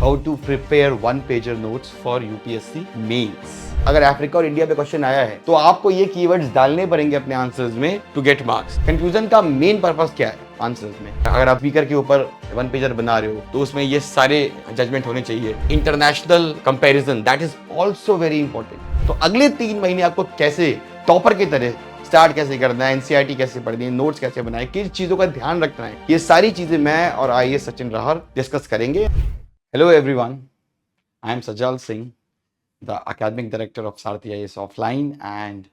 how to prepare one pager notes for UPSC mains. अगर Africa और India पे question आया है तो आपको ये कीवर्ड्स डालने पड़ेंगे अपने आंसर्स में टू गेट मार्क्स. कंफ्यूजन का मेन पर्पस क्या है आंसर्स में? अगर आप स्पीकर के ऊपर वन पेजर बना रहे हो तो उसमें ये सारे जजमेंट होने चाहिए. International comparison, that is also very important. तो अगले 3 महीने आपको कैसे टॉपर की तरह स्टार्ट कैसे करना है, एनसीईआरटी कैसे पढ़नी है, नोट्स कैसे बनाए, किन चीजों का ध्यान रखना है, ये सारी चीजें मैं और आईएएस सचिन राहर डिस्कस करेंगे. Hello everyone, I am Sajal Singh, the academic director of Sarthi IAS Offline and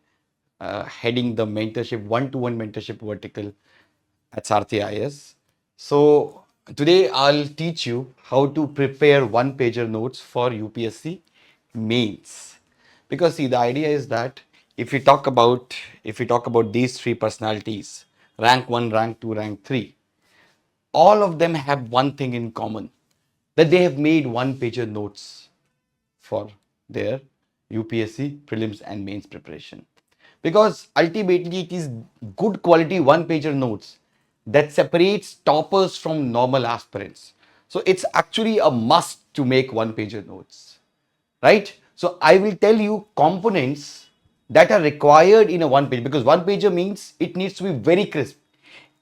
heading the mentorship, one-to-one mentorship vertical at Sarthi IAS. So today I'll teach you how to prepare one-pager notes for UPSC mains. Because see, the idea is that if we talk about these 3 personalities, rank 1, rank 2, rank 3, all of them have one thing in common, that they have made one-pager notes for their UPSC prelims and mains preparation. Because ultimately it is good quality one-pager notes that separates toppers from normal aspirants. So it's actually a must to make one-pager notes, right? So I will tell you components that are required in a one-page, because one-pager means it needs to be very crisp.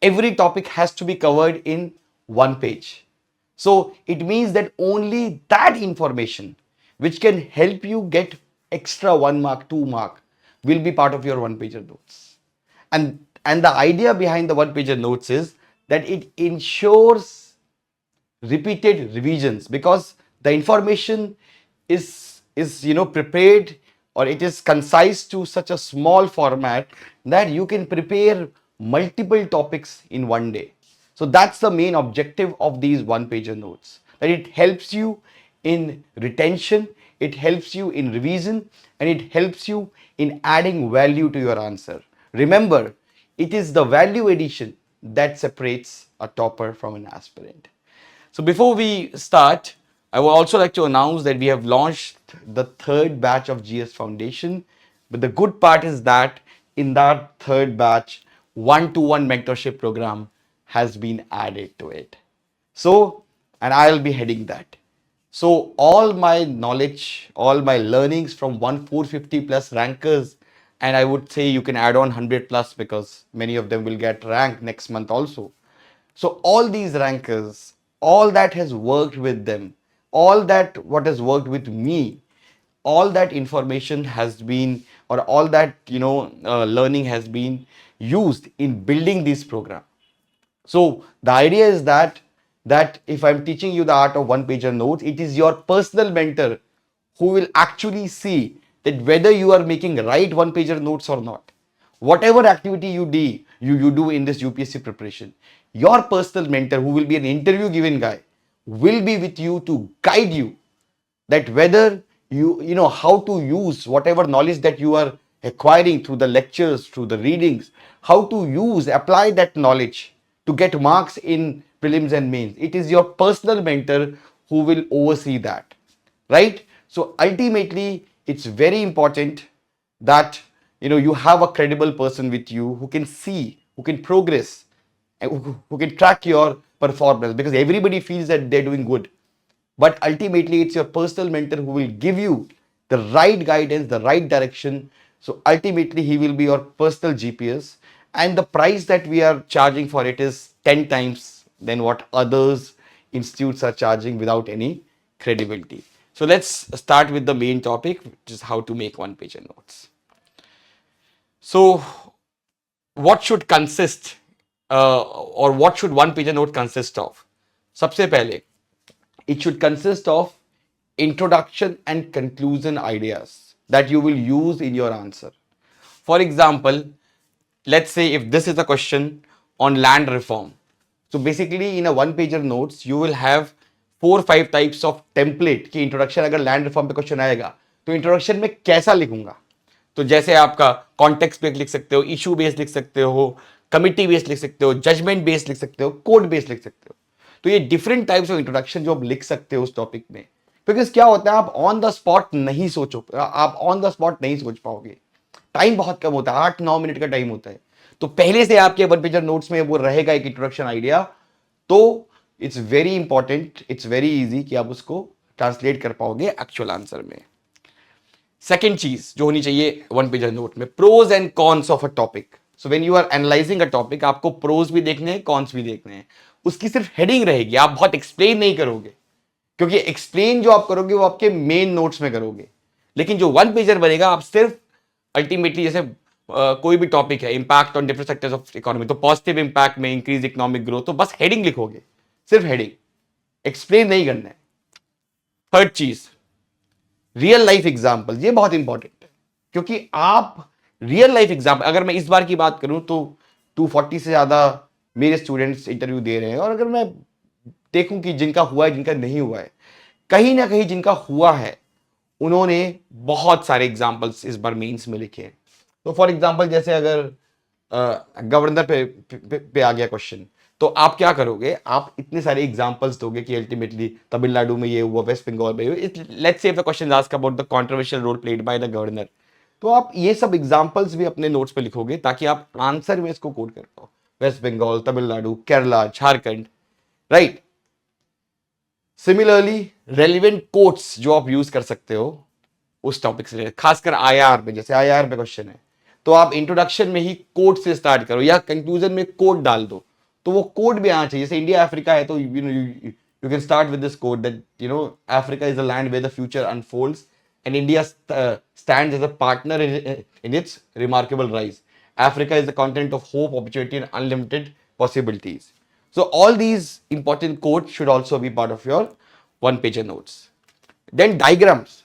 Every topic has to be covered in one page. So it means that only that information which can help you get extra 1 mark, 2 mark will be part of your one-pager notes. And the idea behind the one-pager notes is that it ensures repeated revisions, because the information is prepared, or it is concise to such a small format that you can prepare multiple topics in one day. So that's the main objective of these one-pager notes, that it helps you in retention, it helps you in revision, and it helps you in adding value to your answer. Remember, it is the value addition that separates a topper from an aspirant. So before we start, I would also like to announce that we have launched the 3rd batch of GS Foundation. But the good part is that in that 3rd batch, one-to-one mentorship program has been added to it. So, and I'll be heading that. So all my knowledge, all my learnings from 450 plus rankers, and I would say you can add on 100 plus because many of them will get ranked next month also. So all these rankers, all that has worked with them, all that what has worked with me, all that information has been, or all that learning has been used in building this program. So the idea is that if I'm teaching you the art of one-pager notes, it is your personal mentor who will actually see that whether you are making right one-pager notes or not. Whatever activity you do in this UPSC preparation, your personal mentor, who will be an interview given guy, will be with you to guide you that whether you know how to use whatever knowledge that you are acquiring through the lectures, through the readings, how to apply that knowledge to get marks in prelims and mains. It is your personal mentor who will oversee that, right? So ultimately, it's very important that you have a credible person with you who can see, who can progress, and who can track your performance, because everybody feels that they're doing good. But ultimately, it's your personal mentor who will give you the right guidance, the right direction. So ultimately, he will be your personal GPS. And the price that we are charging for it is 10 times than what others institutes are charging without any credibility. So let's start with the main topic, which is how to make one-pager notes. So what should consist or what should one-pager note consist of? सबसे पहले, it should consist of introduction and conclusion ideas that you will use in your answer. For example, let's say if this is a question on land reform. So basically in a one-pager notes, you will have 4-5 types of template कि introduction अगर land reform पे question आएगा तो introduction में कैसा लिखूंगा. तो जैसे आपका कॉन्टेक्स्ट बेस्ड लिख सकते हो, इशू बेस्ड लिख सकते हो, कमिटी बेस्ड लिख सकते हो, जजमेंट बेस्ड लिख सकते हो, कोड बेस्ड लिख सकते हो. तो ये डिफरेंट टाइप्स ऑफ इंट्रोडक्शन जो आप लिख सकते हो उस टॉपिक में. बिकॉज क्या होता है, आप ऑन द स्पॉट नहीं सोच पाओगे. टाइम बहुत कम होता है, 8-9 मिनट का टाइम होता है. तो पहले से आपके वन पेजर नोट्स में वो रहेगा एक इंट्रोडक्शन आइडिया. तो it's very important, it's very easy कि आप उसको ट्रांसलेट कर पाओगे एक्चुअल आंसर में। सेकेंड चीज जो होनी चाहिए वन पेजर नोट में, pros and cons of a topic. So when you are analysing a topic, आपको प्रोज भी देखने हैं, कॉन्स भी देखने हैं। उसकी सिर्फ हेडिंग रहेगी, आप बहुत एक्सप्लेन नहीं करोगे, क्योंकि एक्सप्लेन जो आप करोगे वो आपके मेन नोट्स में करोगे। लेकिन जो वन पेजर बनेगा, आप सिर्फ अल्टीमेटली जैसे कोई भी टॉपिक है, impact on different sectors of economy, तो पॉजिटिव इंपैक्ट में इंक्रीज इकोनॉमिक ग्रोथ, तो बस हेडिंग लिखोगे, सिर्फ हेडिंग, एक्सप्लेन नहीं करना है। थर्ड चीज, रियल लाइफ एग्जाम्पल, ये बहुत इंपॉर्टेंट है, क्योंकि आप रियल लाइफ एग्जाम्पल, अगर मैं इस बार की बात करूं तो 240 से ज्यादा मेरे स्टूडेंट्स इंटरव्यू दे रहे हैं, और अगर मैं देखूं कि जिनका हुआ है जिनका नहीं हुआ है, कहीं ना कहीं जिनका हुआ है उन्होंने बहुत सारे एग्जाम्पल्स इस बार मेंस में लिखे हैं। तो फॉर एग्जाम्पल जैसे अगर गवर्नर पे आ गया क्वेश्चन, तो आप क्या करोगे, आप इतने सारे एग्जांपल्स दोगे कि अल्टीमेटली तमिलनाडु में ये हुआ, वेस्ट बंगाल में, let's say if the question ask about the controversial role played by the governor, तो आप ये सब एग्जांपल्स भी अपने नोट्स पे लिखोगे ताकि आप आंसर में इसको कोट कर पाओ। West Bengal, Tamil Nadu, Kerala, Jharkhand, right. Similarly relevant quotes जो आप यूज कर सकते हो उस टॉपिक से, खासकर आईआर में, जैसे आईआर पे क्वेश्चन है तो आप इंट्रोडक्शन में ही कोट से स्टार्ट करो या कंक्लूजन में कोट डाल दो, तो वो कोट भी आना चाहिए। जैसे इंडिया अफ्रीका है तो you can start with this quote that Africa is a land where the future unfolds and India stands as a partner in its remarkable rise. Africa is the continent of hope, opportunity and unlimited possibilities. So all these important quotes should also be part of your one-pager notes. Then diagrams.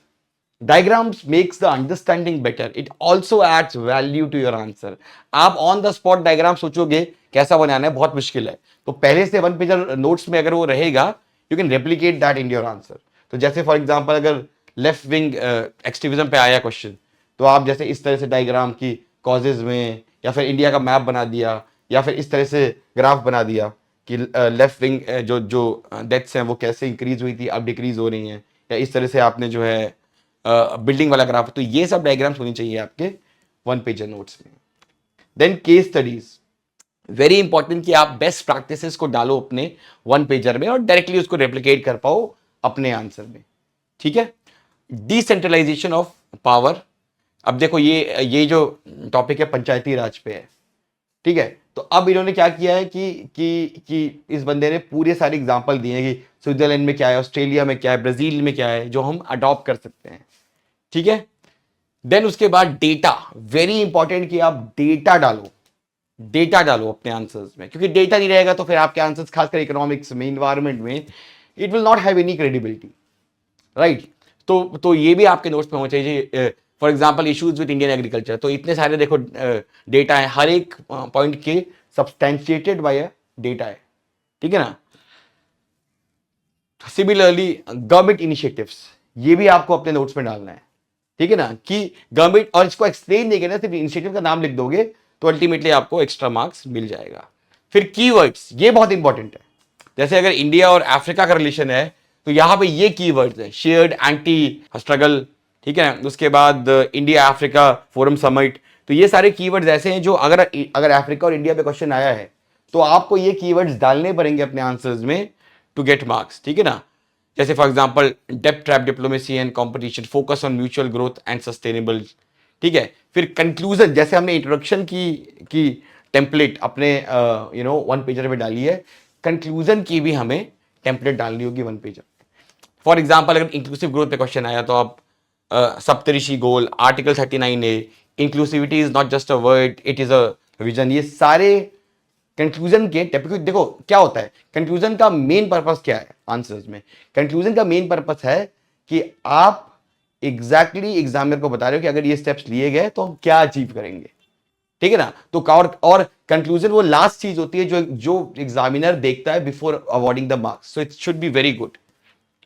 Diagrams makes the understanding better. It also adds value to your answer. आप on the spot diagram सोचोगे कैसा बनाना है, बहुत मुश्किल है, तो पहले से वन पेजर नोट्स में अगर वो रहेगा, you can replicate that in your answer. तो जैसे फॉर एग्जांपल अगर लेफ्ट विंग एक्सट्रीमिज्म पे आया क्वेश्चन, तो आप जैसे इस तरह से डायग्राम की कॉजेज में, या फिर इंडिया का मैप बना दिया, या फिर इस तरह से ग्राफ बना दिया कि लेफ्ट विंग जो डेथ्स हैं वो कैसे इंक्रीज हुई थी, अब डिक्रीज हो रही हैं, या इस तरह से आपने जो है बिल्डिंग वाला ग्राफ, तो ये सब डायग्राम्स होनी चाहिए आपके वन पेजर नोट्स में। Then case studies, very important कि आप बेस्ट प्रैक्टिसेस को डालो अपने वन पेजर में और डायरेक्टली उसको रेप्लिकेट कर पाओ अपने आंसर में, ठीक है। डिसेंट्रलाइजेशन ऑफ पावर, अब देखो ये जो टॉपिक है पंचायती राज पे है, ठीक है। तो अब इन्होंने क्या किया है कि इस बंदे ने पूरे सारे एग्जांपल दिए हैं कि स्विट्जरलैंड में क्या है, ऑस्ट्रेलिया में क्या है, ब्राजील में क्या है, जो हम अडॉप्ट कर सकते हैं, ठीक है। देन उसके बाद डेटा, वेरी इंपॉर्टेंट कि आप डेटा डालो अपने आंसर्स में, क्योंकि डेटा नहीं रहेगा तो फिर आपके आंसर्स खासकर इकोनॉमिक्स में, इन्वायरमेंट में, it will not have any credibility, right. तो ये भी आपके नोट्स में होना चाहिए। For example issues with Indian agriculture, तो इतने सारे देखो डेटा है, हर एक पॉइंट के सब्सटेंशिएटेड बाय डेटा है, ठीक है ना। सिमिलरली गवर्नमेंट इनिशिएटिव्स, ये भी आपको अपने नोट्स में डालना है, ठीक है ना, कि गवर्नमेंट, और इसको एक्सप्लेन नहीं करना, सिर्फ इनिशिएटिव का नाम लिख दोगे तो अल्टीमेटली आपको एक्स्ट्रा मार्क्स मिल जाएगा। फिर कीवर्ड्स, ये बहुत इंपॉर्टेंट है। जैसे अगर इंडिया और अफ्रीका का रिलेशन है तो यहां पे ये कीवर्ड्स है, शेयर्ड एंटी स्ट्रगल, ठीक है। उसके बाद इंडिया अफ्रीका फोरम समिट, तो ये सारे कीवर्ड्स ऐसे हैं जो अगर अफ्रीका और इंडिया पे क्वेश्चन आया है तो आपको ये कीवर्ड्स डालने पड़ेंगे अपने आंसर्स में टू गेट मार्क्स, ठीक है ना। जैसे for example depth trap diplomacy and competition, focus on mutual growth and sustainable, ठीक है। फिर कंक्लूजन, जैसे हमने इंट्रोडक्शन की टेम्पलेट अपने वन पेजर में डाली है, कंक्लूजन की भी हमें टेम्पलेट डालनी होगी वन पेजर। फॉर एग्जाम्पल अगर इंक्लूसिव ग्रोथ पे क्वेश्चन आया तो आप Saptarishi goal, article 39A, inclusivity is not just a word, it is a vision, ये सारे कंक्लूजन के टॉपिक। देखो क्या होता है, कंक्लूजन का मेन पर्पस क्या है आंसर्स में, कंक्लूजन का मेन पर्पस है कि आप एग्जैक्टली एग्जामिनर को बता रहे हो कि अगर ये स्टेप्स लिए गए तो हम क्या अचीव करेंगे, ठीक है ना। तो और कंक्लूजन वो लास्ट चीज होती है जो एग्जामिनर देखता है before awarding the marks, so it should be very good,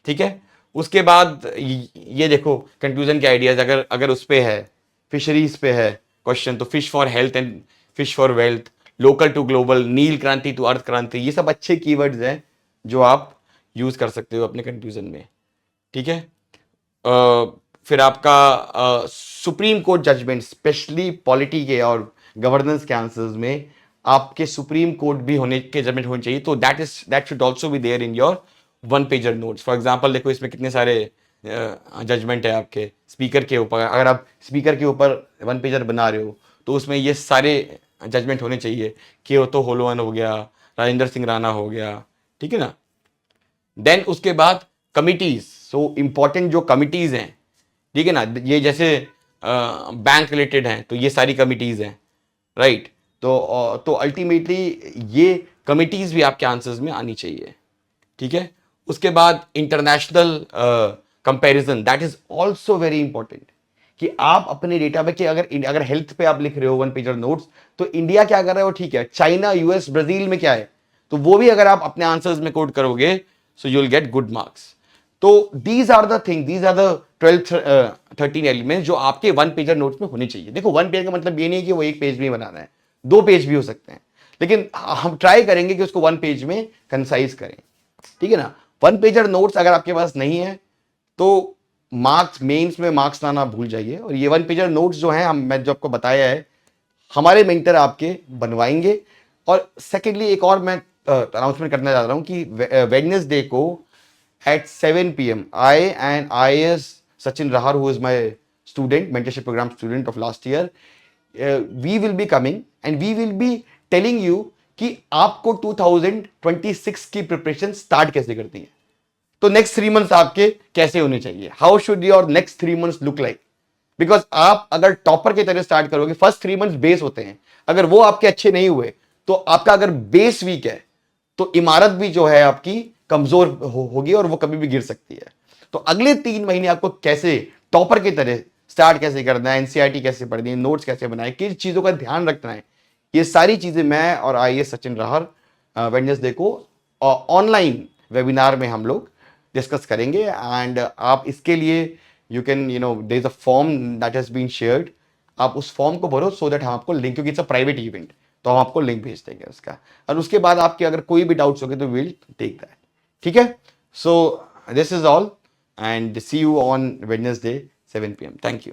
ठीक है। उसके बाद ये देखो कंक्लूजन के आइडियाज, अगर उस पे है, फिशरीज पे है क्वेश्चन, तो fish for health and fish for wealth, local to global, नील क्रांति टू अर्थ क्रांति, ये सब अच्छे कीवर्ड्स हैं जो आप यूज कर सकते हो अपने कंक्लूजन में, ठीक है। फिर आपका Supreme Court judgement, specially polity के और गवर्नेंस के आंसर्स में आपके सुप्रीम कोर्ट भी होने के जजमेंट होने चाहिए, तो that should also be there in your one pager notes. For example देखो इसमें कितने सारे जजमेंट है आपके स्पीकर के ऊपर। अगर आप स्पीकर के ऊपर वन पेजर बना रहे हो तो उसमें ये सारे जजमेंट होने चाहिए। के तो होलोवन हो गया, राजेंद्र सिंह राणा हो गया, ठीक है ना। देन उसके बाद कमिटीज, सो इंपॉर्टेंट जो कमिटीज हैं, ठीक है ना, ये जैसे बैंक रिलेटेड हैं तो ये सारी कमिटीज हैं, राइट। तो अल्टीमेटली ये कमिटीज भी आपके आंसर्स में आनी चाहिए, ठीक है। उसके बाद international comparison, that is also very important कि आप अपने डेटा पे कि अगर हेल्थ पे आप लिख रहे हो वन पेजर नोट्स तो इंडिया क्या कर रहा है वो ठीक है, चाइना, यूएस, ब्राजील में क्या है, तो वो भी अगर आप अपने आंसर्स में कोड करोगे so you will get good marks. तो these are the thing, these are the 12-13 elements जो आपके वन पेजर नोट्स में होने चाहिए। देखो वन पेज का मतलब ये नहीं है कि वो एक पेज में बनाना है, 2 पेज भी हो सकते हैं, लेकिन हम ट्राई करेंगे कि उसको 1 पेज में कंसाइज करें, ठीक है ना। 1 पेजर नोट्स अगर आपके पास नहीं है तो मार्क्स, मेंस में मार्क्स लाना भूल जाइए। और ये 1 पेजर नोट्स जो हैं मैं जो आपको बताया है हमारे मेंटर आपके बनवाएंगे। और सेकेंडली एक और मैं अनाउंसमेंट करना चाह रहा हूं कि वेडनेसडे को at 7 p.m. I and IAS Sachin Rahar, who is my student, mentorship program student of last year, we will be coming and we will be telling you कि आपको 2026 की प्रिपरेशन स्टार्ट कैसे करती है। तो नेक्स्ट 3 मंथ्स आपके कैसे होने चाहिए, how should your next 3 months look like. Because आप अगर टॉपर की तरह स्टार्ट करोगे, फर्स्ट 3 मंथ्स बेस होते हैं, अगर वो आपके अच्छे नहीं हुए तो आपका अगर बेस वीक है तो इमारत भी जो है आपकी कमजोर होगी और वो कभी भी गिर सकती है। तो अगले 3 महीने आपको कैसे टॉपर की तरह स्टार्ट कैसे करना है, एनसीईआरटी कैसे पढ़नी है, नोट्स कैसे बनाए, किस चीजों का ध्यान रखना है, ये सारी चीजें मैं और आईएएस सचिन राहर वेडनेसडे को ऑनलाइन वेबिनार में हम लोग डिस्कस करेंगे। एंड आप इसके लिए you can there is a form that has been shared, आप उस फॉर्म को भरो सो दैट हम आपको लिंक, क्योंकि इट्स अ प्राइवेट इवेंट तो हम आपको लिंक भेज देंगे उसका। और उसके बाद आपके अगर कोई भी डाउट्स होंगे तो विल टेक दैट, ठीक है। So this is all and see you on Wednesday 7 PM। Thank you.